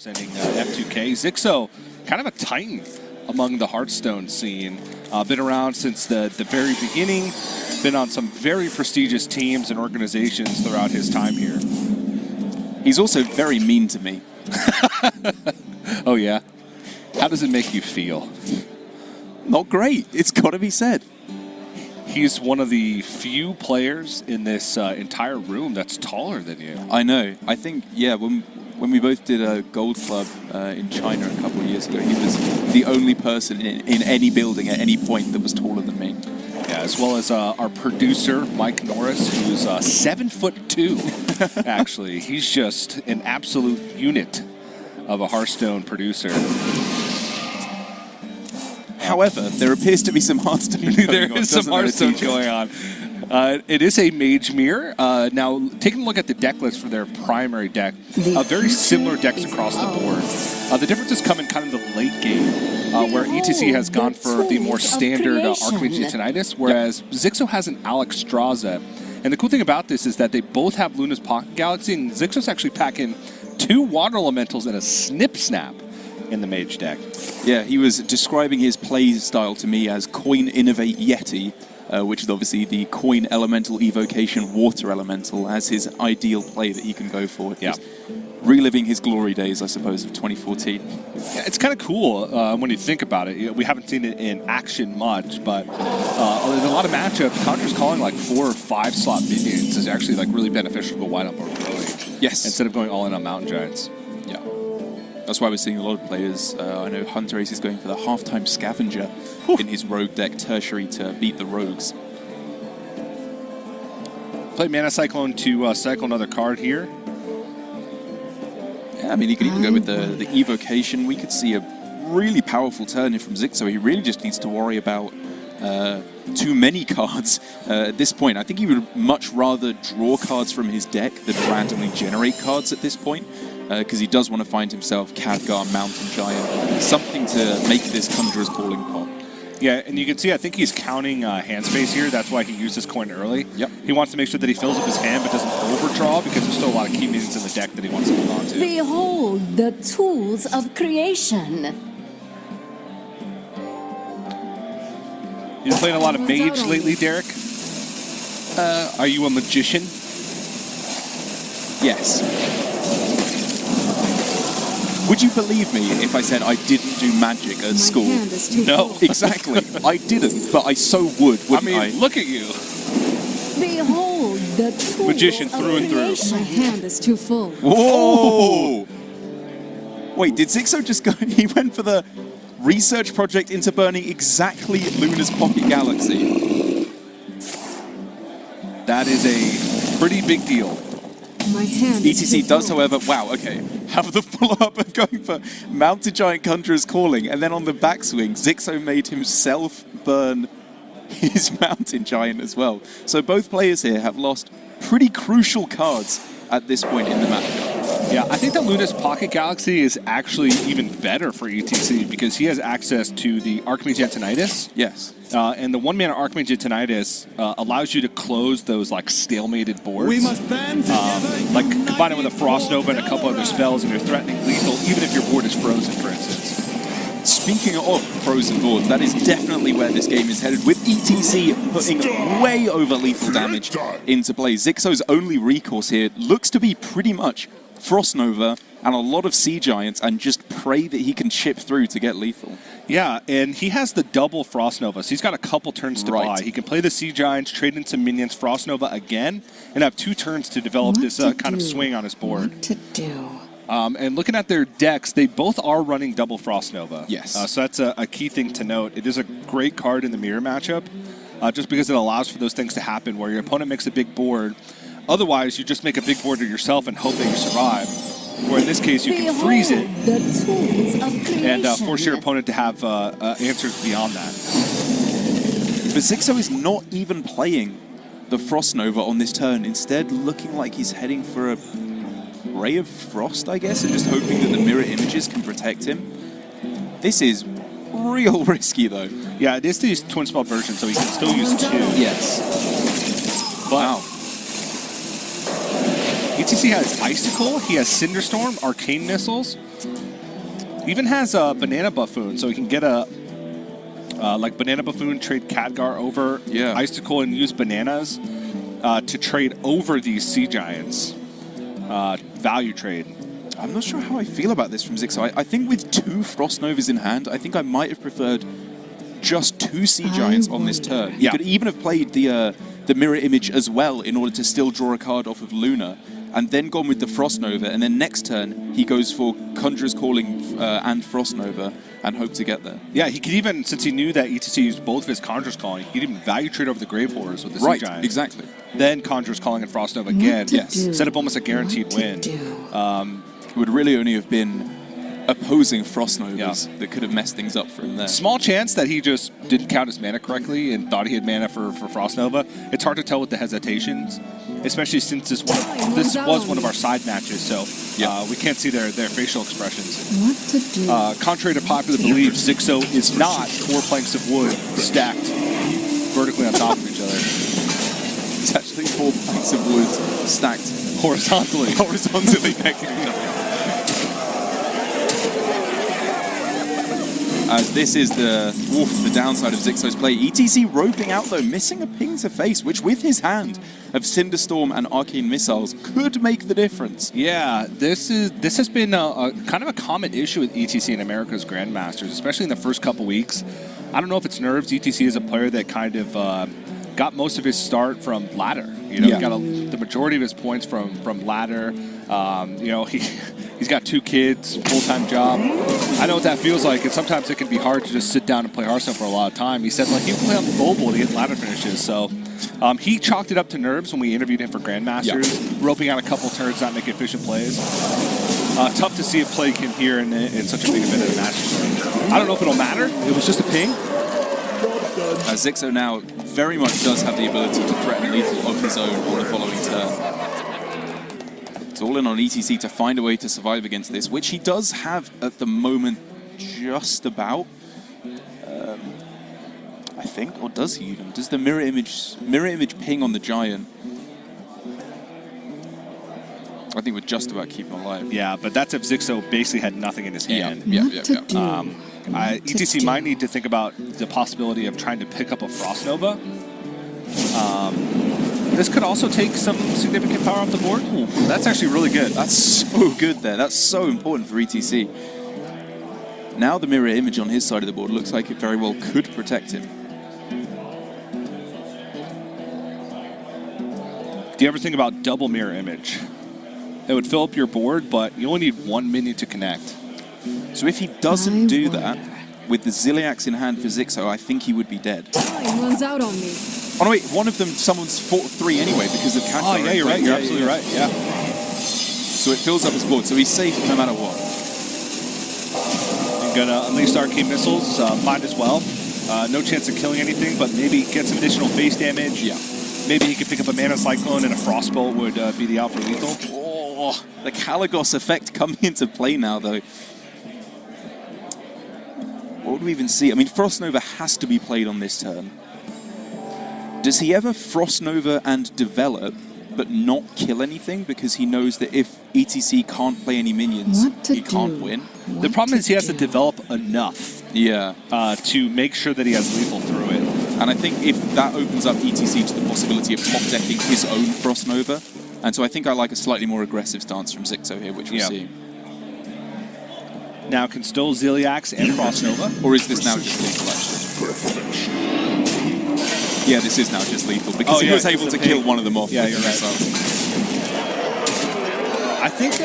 representing F2K. Xixo, kind of a titan among the Hearthstone scene. Been around since the very beginning. Been on some very prestigious teams and organizations throughout his time here. He's also very mean to me. Oh yeah? How does it make you feel? Not great. It's got to be said. He's one of the few players in this entire room that's taller than you. I know. I think, yeah, when we both did a Gold Club in China a couple of years ago, he was the only person in any building at any point that was taller than me. Yeah, as well as our producer, Mike Norris, who's 7'2", actually. He's just an absolute unit of a Hearthstone producer. However, there appears to be some Hearthstone going on. There is some Hearthstone going on. It is a Mage Mirror. Now, taking a look at the deck list for their primary deck, very similar decks across the board. The differences come in kind of the late game, where ETC has gone for the more standard Archmage Titanitis, whereas Xixo has an Alex Straza. And the cool thing about this is that they both have Luna's Pocket Galaxy, and Xixo's actually packing 2 Water Elementals and a Snip Snap in the Mage deck. Yeah, he was describing his play style to me as Coin Innovate Yeti, which is obviously the Coin Elemental Evocation Water Elemental as his ideal play that he can go for. Yeah. Reliving his glory days, I suppose, of 2014. Yeah, it's kind of cool when you think about it. We haven't seen it in action much, but in a lot of matchups, Conjur's calling like 4 or 5 slot minions is actually like really beneficial to go wide up or early. Yes. Instead of going all in on Mountain Giants. Yeah. That's why we're seeing a lot of players. I know Hunter Ace is going for the halftime scavenger in his rogue deck, tertiary, to beat the rogues. Play Mana Cyclone to cycle another card here. Yeah, I mean, he could even go with the evocation. We could see a really powerful turn from Xixo. He really just needs to worry about too many cards at this point. I think he would much rather draw cards from his deck than randomly generate cards at this point. Because he does want to find himself Khadgar, Mountain Giant, something to make this Conjurer's Calling pot. Yeah, and you can see, I think he's counting hand space here. That's why he used his coin early. Yep. He wants to make sure that he fills up his hand but doesn't overdraw because there's still a lot of key minions in the deck that he wants to hold on to. Behold the tools of creation. You've been playing a lot of Mage lately, Derek? Are you a magician? Yes. Would you believe me if I said I didn't do magic at school? No, exactly. I didn't, but I so would, wouldn't I? Look at you. Behold the tools Magician of through and through. creation. My hand is too full. Whoa! Wait, did Xixo just go? He went for the research project into burning exactly Luna's Pocket Galaxy. That is a pretty big deal. My hand ETC does, however, wow, okay, have the follow-up of going for Mountain Giant Conjurer's Calling, and then on the backswing, Xixo made himself burn his Mountain Giant as well. So both players here have lost pretty crucial cards at this point in the match. Yeah, I think that Luna's Pocket Galaxy is actually even better for ETC because he has access to the Archmage Titanitis. Yes. And the 1-mana Archmage Titanitis allows you to close those like stalemated boards. We must band together. Like combine it with a Frost Nova and a couple other spells and you're threatening lethal even if your board is frozen, for instance. Speaking of frozen boards, that is definitely where this game is headed, with ETC putting way over lethal damage into play. Xixo's only recourse here looks to be pretty much Frost Nova and a lot of Sea Giants and just pray that he can chip through to get lethal. Yeah, and he has the double Frost Nova, so he's got a couple turns to buy. He can play the Sea Giants, trade in some minions, Frost Nova again, and have 2 turns to develop this kind of swing on his board. What to do? And looking at their decks, they both are running double Frost Nova. Yes. So that's a key thing to note. It is a great card in the mirror matchup, just because it allows for those things to happen where your opponent makes a big board. Otherwise, you just make a big board to yourself and hope that you survive. Where in this case, you can freeze it and force your opponent to have answers beyond that. But Xixo is not even playing the Frost Nova on this turn. Instead, looking like he's heading for a Ray of Frost, I guess, and just hoping that the mirror images can protect him. This is real risky, though. Yeah, it is the Twin Spell version, so he can still use 2. Yes. But wow. ETC has Icicle, he has Cinderstorm, Arcane Missiles. He even has a Banana Buffoon, so he can get a like Banana Buffoon, trade Khadgar over Icicle and use bananas to trade over these Sea Giants. Value trade. I'm not sure how I feel about this from Xixo. I think with 2 Frost Novas in hand, I think I might have preferred just 2 Sea Giants on this turn. He could even have played the Mirror Image as well in order to still draw a card off of Luna, and then gone with the Frost Nova, and then next turn he goes for Conjurer's Calling and Frost Nova and hope to get there. Yeah, he could even, since he knew that ETC used both of his Conjurer's Calling, he could even value trade over the Grave Horrors with the Sea Giants. Exactly. Then Conjurer's Calling and Frost Nova again. Set up almost a guaranteed win. It would really only have been opposing Frost Novas that could have messed things up for him there. Small chance that he just didn't count his mana correctly and thought he had mana for Frost Nova. It's hard to tell with the hesitations, especially since this was one of our side matches, so we can't see their facial expressions. What to do? Contrary to popular belief, Xixo is not 4 planks of wood stacked vertically on top of each other. It's actually 4 planks of wood stacked horizontally. As this is the downside of Xixo's play. ETC roping out though, missing a ping to face, which with his hand of Cinderstorm and Arcane Missiles could make the difference. Yeah, this has been a kind of a common issue with ETC in America's Grandmasters, especially in the first couple weeks. I don't know if it's nerves. ETC is a player that kind of got most of his start from ladder. You know, he got the majority of his points from ladder. You know, he's got 2 kids, full-time job. I know what that feels like, and sometimes it can be hard to just sit down and play Hearthstone for a lot of time. He said, like, he can play on the mobile to get ladder finishes. So he chalked it up to nerves when we interviewed him for Grandmasters, roping out a couple turns, not making efficient plays. Tough to see it plague him here in such a big event of a match. I don't know if it'll matter. It was just a ping. Xixo now very much does have the ability to threaten lethal of his own on the following turn. It's all in on ETC to find a way to survive against this, which he does have at the moment just about. I think, or does he even? Does the mirror image ping on the Giant? I think we're just about keeping him alive. Yeah, but that's if Xixo basically had nothing in his hand. ETC might need to think about the possibility of trying to pick up a Frost Nova. This could also take some significant power off the board. That's actually really good. That's so good there. That's so important for ETC. Now the mirror image on his side of the board looks like it very well could protect him. Do you ever think about double mirror image? It would fill up your board, but you only need 1 minion to connect. So if he doesn't do that, with the Ziliax in hand for Xixo, I think he would be dead. Time runs out on me. Oh no, wait, one of them summons 4-3 anyway because of Khadgar. Oh yeah, you're right. You're absolutely right. Yeah. So it fills up his board, so he's safe no matter what. I'm gonna unleash Arcane Missiles, might as well. No chance of killing anything, but maybe get some additional face damage. Yeah. Maybe he could pick up a Mana Cyclone and a Frostbolt would be the out for lethal. Oh, the Kalagos effect coming into play now, though. What would we even see? I mean, Frost Nova has to be played on this turn. Does he ever Frost Nova and develop, but not kill anything because he knows that if ETC can't play any minions, he can't win? The problem is he has to develop enough to make sure that he has lethal through it. And I think if that opens up ETC to the possibility of top decking his own Frost Nova, and so I think I like a slightly more aggressive stance from Xixo here, which we'll see. Now can still Ziliax and Frost Nova, or is this now just lethal actually? Yeah, this is now just lethal because he was able to kill one of them off. Yeah, you're right. I think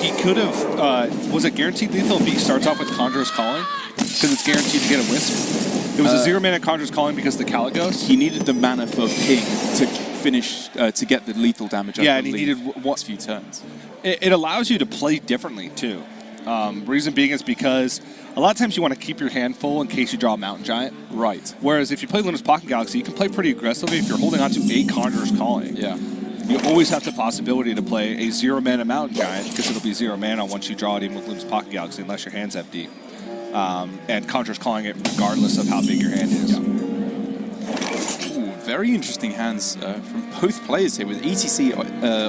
he could have, was it guaranteed lethal if he starts off with Conjurer's Calling? Because it's guaranteed to get a Wisp. It was a 0 mana Conjurer's Calling because of the Kalagos. He needed the mana for ping to finish, to get the lethal damage. Yeah, and he needed what few turns. It allows you to play differently too. Reason being is because a lot of times you want to keep your hand full in case you draw a Mountain Giant. Right. Whereas if you play Luna's Pocket Galaxy, you can play pretty aggressively if you're holding on to a Conjurer's Calling. Yeah. You always have the possibility to play a 0 mana Mountain Giant because it'll be 0 mana once you draw it even with Luna's Pocket Galaxy unless your hand's empty. And Conjurer's Calling it regardless of how big your hand is. Yeah. Ooh, very interesting hands from both players here, with ETC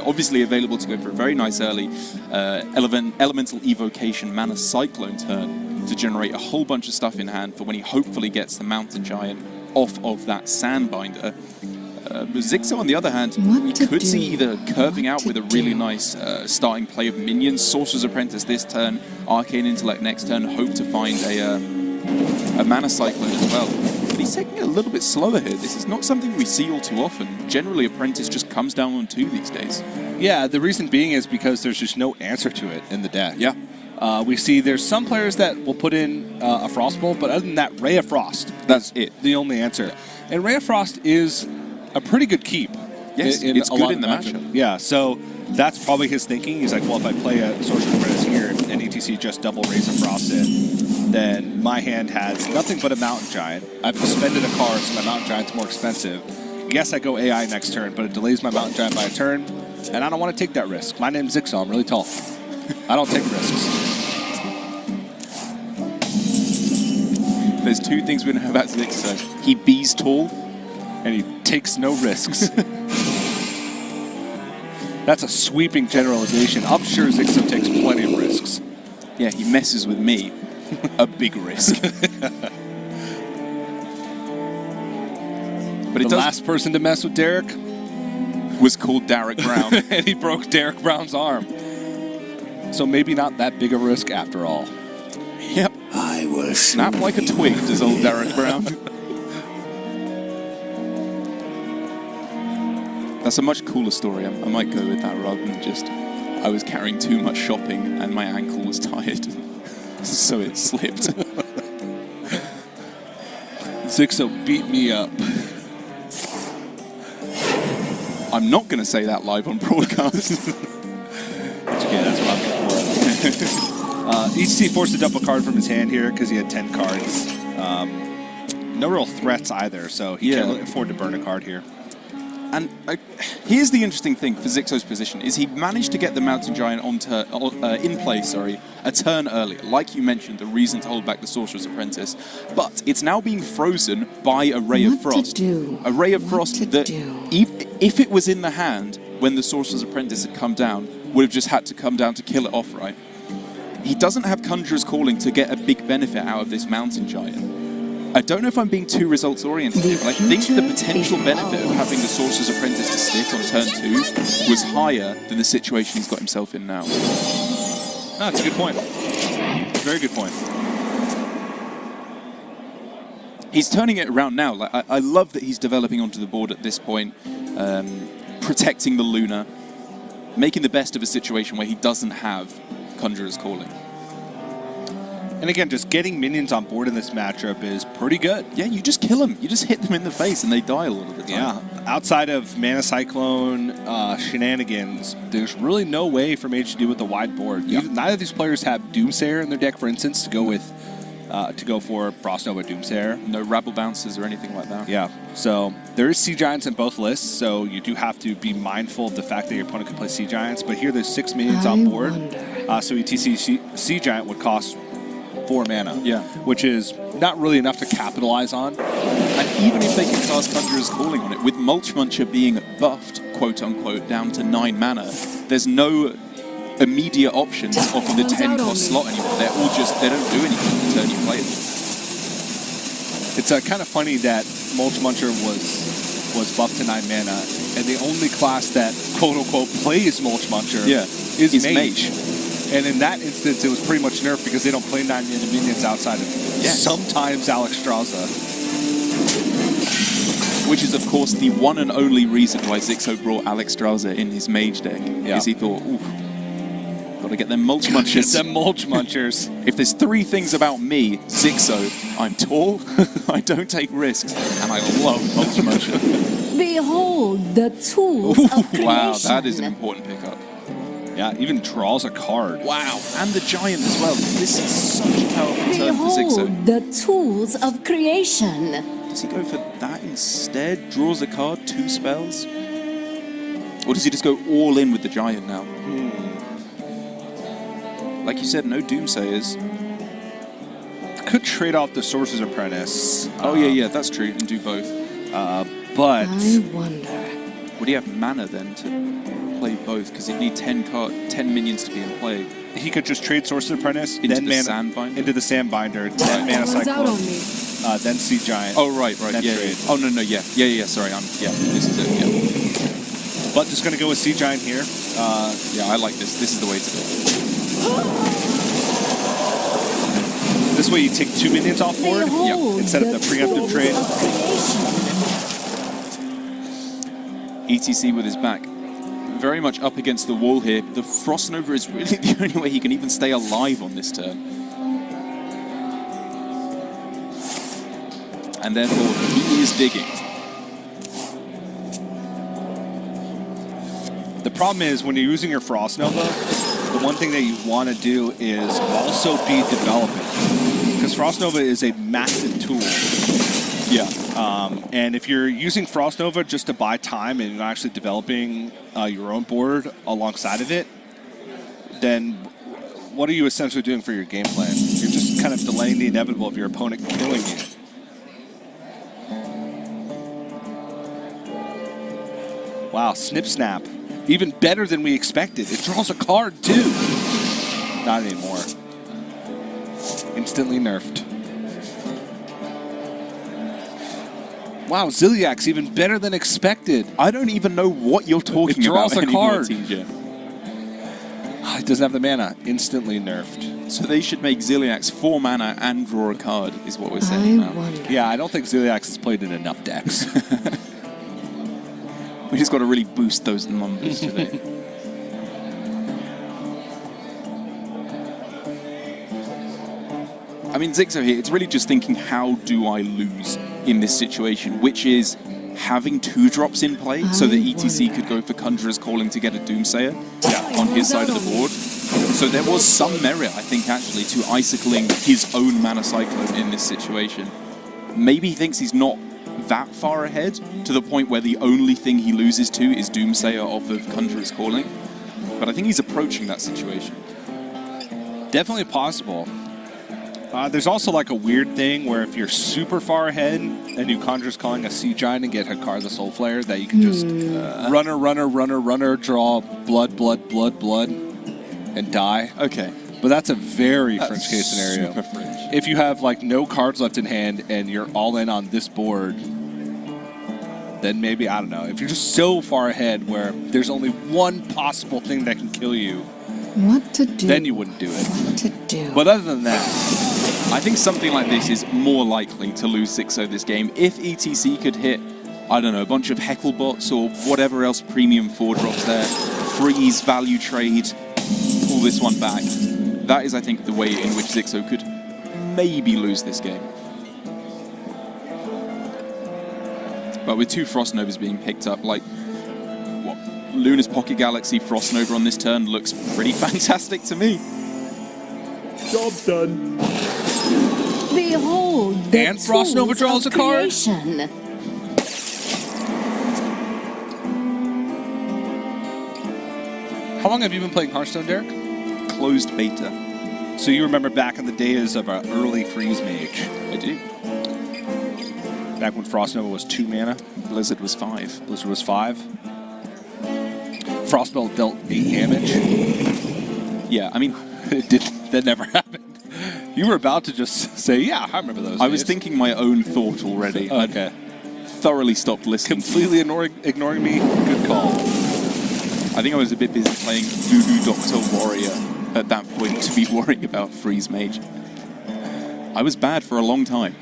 obviously available to go for a very nice early Elemental Evocation Mana Cyclone turn to generate a whole bunch of stuff in hand for when he hopefully gets the Mountain Giant off of that Sandbinder. Xixo, on the other hand, we could see either curving out with a really nice starting play of minions, Sorcerer's Apprentice this turn, Arcane Intellect next turn, hope to find a Mana Cyclone as well. But he's taking it a little bit slower here. This is not something we see all too often. Generally, Apprentice just comes down on 2 these days. Yeah, the reason being is because there's just no answer to it in the deck. Yeah. We see there's some players that will put in a Frost Bolt, but other than that, Ray of Frost. That's it. The only answer. And Ray of Frost is a pretty good keep. Yes, it's good in the matchup. Yeah, so that's probably his thinking. He's like, well, if I play a Sorcerer's Apprentice here and ETC just double Rays of Frost it, then my hand has nothing but a Mountain Giant. I've expended a card, so my Mountain Giant's more expensive. Yes, I go AI next turn, but it delays my Mountain Giant by a turn, and I don't want to take that risk. My name's Xixo. I'm really tall. I don't take risks. There's 2 things we know about Xixo. He bees tall, and he takes no risks. That's a sweeping generalization. I'm sure Xixo takes plenty of risks. Yeah, he messes with me. A big risk. But the last person to mess with Derek was called Derek Brown. and he broke Derek Brown's arm. So maybe not that big a risk after all. Yep. I will snap like a twig, does old Derek Brown. That's a much cooler story. I might go with that rather than just I was carrying too much shopping and my ankle was tired. So it slipped. Xixo beat me up. I'm not going to say that live on broadcast. Okay, that's what I'm here for. ETC forced to dump a card from his hand here because he had 10 cards. No real threats either, so he can't afford to burn a card here. And here's the interesting thing for Xixo's position, is he managed to get the Mountain Giant in play, a turn earlier. Like you mentioned, the reason to hold back the Sorcerer's Apprentice. But it's now being frozen by a Ray of Frost. A Ray of Frost that, if it was in the hand when the Sorcerer's Apprentice had come down, would have just had to come down to kill it off, right? He doesn't have Conjurer's Calling to get a big benefit out of this Mountain Giant. I don't know if I'm being too results-oriented here, but I think the potential benefit of having the Sorcerer's Apprentice to stick on turn 2 was higher than the situation he's got himself in now. No, that's a good point. Very good point. He's turning it around now. Like, I love that he's developing onto the board at this point, protecting the Luna, making the best of a situation where he doesn't have Conjurer's Calling. And again, just getting minions on board in this matchup is pretty good. Yeah, you just kill them. You just hit them in the face and they die a lot of the time. Yeah. Outside of Mana Cyclone shenanigans, there's really no way for Mage to do with the wide board. Yep. Neither of these players have Doomsayer in their deck, for instance, to go for Frost Nova Doomsayer. No Rabble Bounces or anything like that. Yeah. So there is Sea Giants in both lists, so you do have to be mindful of the fact that your opponent can play Sea Giants. But here there's 6 minions on board. So ETC Sea Giant would cost 4 mana, which is not really enough to capitalize on. And even if they can cast Conjurer's Calling on it, with Mulch Muncher being buffed, quote-unquote, down to 9 mana, there's no immediate options off of the 10-cost slot anymore. They're all just, they don't do anything the turn you play them. It's kind of funny that Mulch Muncher was buffed to 9 mana, and the only class that, quote-unquote, plays Mulch Muncher is Mage. And in that instance, it was pretty much nerfed because they don't play 9 mana minions outside of sometimes Alexstrasza. Which is, of course, the one and only reason why Xixo brought Alexstrasza in his Mage deck. Is he thought, ooh, gotta get them Mulch Munchers. Get them Mulch Munchers. If there's 3 things about me, Xixo, I'm tall, I don't take risks, and I love Mulch Muncher. Behold the tools of creation. Wow, that is an important pickup. Yeah, even draws a card. Wow, and the Giant as well. This is such a powerful turn for Xixo. Behold the tools of creation. Does he go for that instead? Draws a card, 2 spells? Or does he just go all in with the Giant now? Like you said, no Doomsayers. Could trade off the Sorcerer's Apprentice. Oh, yeah, that's true. And do both. but I wonder. Would he have mana then to play both? Because he'd need 10 minions to be in play. he could just trade Sorcerer Apprentice, Into then the Sandbinder? into the Sandbinder, then Mana Someone's out Cyclone, on me. then Sea Giant. Oh, right, then yeah, trade. yeah. Oh, no, yeah. Sorry, this is it, yeah. But just going to go with Sea Giant here. Yeah, I like this. This is the way to do it. This way you take 2 minions off board Behold instead of the preemptive tools trade. of creation. ETC with his back very much up against the wall here. The Frost Nova is really the only way he can even stay alive on this turn. And therefore, he is digging. The problem is when you're using your Frost Nova, the one thing that you want to do is also be developing. Because Frost Nova is a massive tool. Yeah. And if you're using Frost Nova just to buy time and you're not actually developing your own board alongside of it, then what are you essentially doing for your game plan? You're just kind of delaying the inevitable of your opponent killing you. Wow, Snip Snap. Even better than we expected. It draws a card, too. Not anymore. Instantly nerfed. Wow, Ziliak's even better than expected. I don't even know what you're talking It draws about a anymore, card. TJ. It doesn't have the mana. Instantly nerfed. So they should make Ziliax 4 mana and draw a card, is what we're saying I now. wonder. Yeah, I don't think Ziliax has played in enough decks. We just got to really boost those numbers today. I mean, Xixo here, it's really just thinking, how do I lose in this situation? Which is having 2 drops in play so that ETC could go for Conjurer's Calling to get a Doomsayer on his side of the board. So there was some merit, I think, actually, to Icicling his own Mana Cyclone in this situation. Maybe he thinks he's not that far ahead, to the point where the only thing he loses to is Doomsayer off of Conjurer's Calling. But I think he's approaching that situation. Definitely possible. There's also like a weird thing where if you're super far ahead and you Conjurer's Calling a Sea Giant and get Hakar the Soul Flare, that you can just runner, draw blood, and die. Okay. But that's a very fringe case scenario. Super fringe. If you have like no cards left in hand and you're all in on this board, then maybe, I don't know. If you're just so far ahead where there's only one possible thing that can kill you, What to do? then you wouldn't do it. What to do? But other than that, I think something like this is more likely to lose Xixo this game. If ETC could hit, I don't know, a bunch of Heckle bots or whatever else premium 4 drops there, freeze, value trade, pull this one back. That is, I think, the way in which Xixo could maybe lose this game. But with 2 Frost Novas being picked up, like, what, Luna's Pocket Galaxy Frost Nova on this turn looks pretty fantastic to me. Job done. Behold the And Frost Nova tools draws of a card? creation. how long have you been playing Hearthstone, Derek? Closed beta. So you remember back in the days of an early Freeze Mage. I do. Back when Frost Nova was 2 mana, Blizzard was 5. Blizzard was 5. Frostbolt dealt 8 damage. Yeah, I mean, That never happened. You were about to just say, yeah, I remember those I was days. thinking my own thought already. Oh, okay. Thoroughly stopped listening. Completely ignoring me. Good call. I think I was a bit busy playing Voodoo Doctor Warrior at that point to be worrying about Freeze Mage. I was bad for a long time.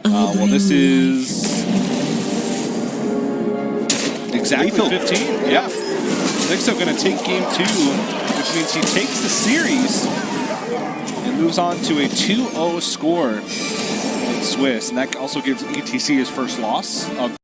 Well, this is exactly Lethal. 15. Yeah. Xixo going to take game 2, which means he takes the series and moves on to a 2-0 score in Swiss. And that also gives ETC his first loss of